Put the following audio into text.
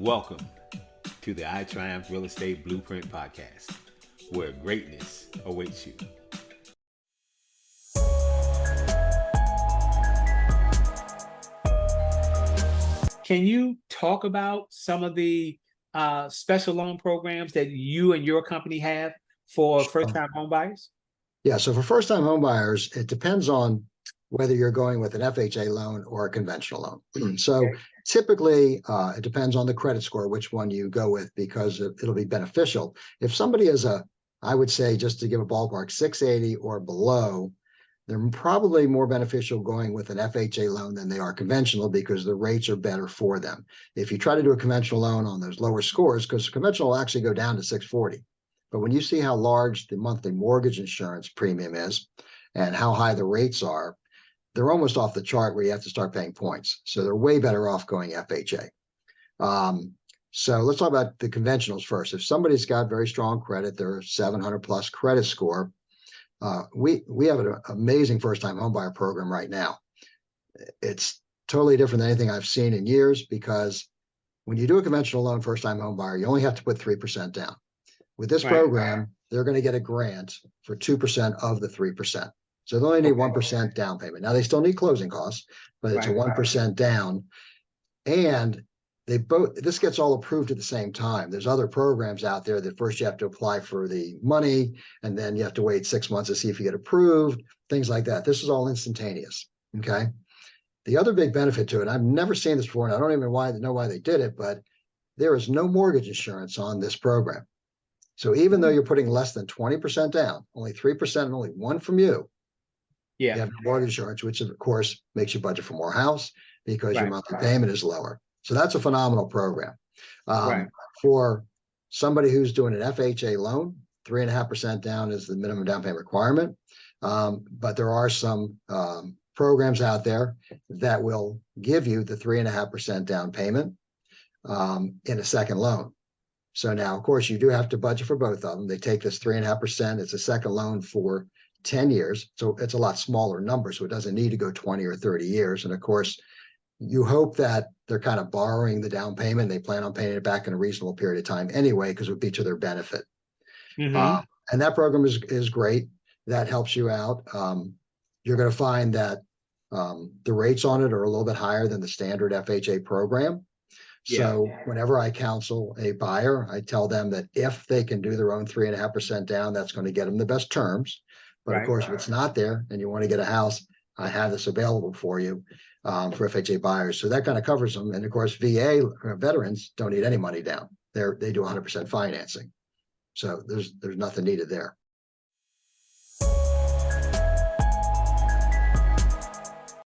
Welcome to the I Triumph Real Estate Blueprint Podcast, where greatness awaits you. Can you talk about some of the special loan programs that you and your company have for first-time home buyers? Yeah, so for first-time home buyers, it depends on whether you're going with an FHA loan or a conventional loan. So typically, it depends on the credit score, which one you go with, because it'll be beneficial. If somebody is I would say, just to give a ballpark, 680 or below, they're probably more beneficial going with an FHA loan than they are conventional because the rates are better for them. If you try to do a conventional loan on those lower scores, because conventional will actually go down to 640. But when you see how large the monthly mortgage insurance premium is and how high the rates are, they're almost off the chart where you have to start paying points. So they're way better off going FHA. So let's talk about the conventionals first. If somebody's got very strong credit, they're 700 plus credit score, we have an amazing first-time homebuyer program right now. It's totally different than anything I've seen in years, because when you do a conventional loan first-time homebuyer, you only have to put 3% down. With this program, they're going to get a grant for 2% of the 3%. So they only need 1% down payment. Now they still need closing costs, but it's a 1% down. And this gets all approved at the same time. There's other programs out there that first you have to apply for the money, and then you have to wait 6 months to see if you get approved, things like that. This is all instantaneous. Okay. The other big benefit to it, I've never seen this before, and I don't even know why they did it, but there is no mortgage insurance on this program. So even though you're putting less than 20% down, only 3% and only 1% from you, you have mortgage insurance, which of course makes you budget for more house because your monthly payment is lower. So that's a phenomenal program. For somebody who's doing an FHA loan, 3.5% down is the minimum down payment requirement. But there are some programs out there that will give you the 3.5% down payment in a second loan. So now, of course, you do have to budget for both of them. They take this 3.5%. It's a second loan for 10 years. So it's a lot smaller number. So it doesn't need to go 20 or 30 years. And of course, you hope that they're kind of borrowing the down payment. They plan on paying it back in a reasonable period of time anyway, because it would be to their benefit. And that program is great. That helps you out. You're going to find that the rates on it are a little bit higher than the standard FHA program. So whenever I counsel a buyer, I tell them that if they can do their own 3.5% down, that's going to get them the best terms. But of course, if it's not there and you want to get a house, I have this available for you for FHA buyers. So that kind of covers them. And of course, VA veterans don't need any money down. They do 100% financing. So there's nothing needed there.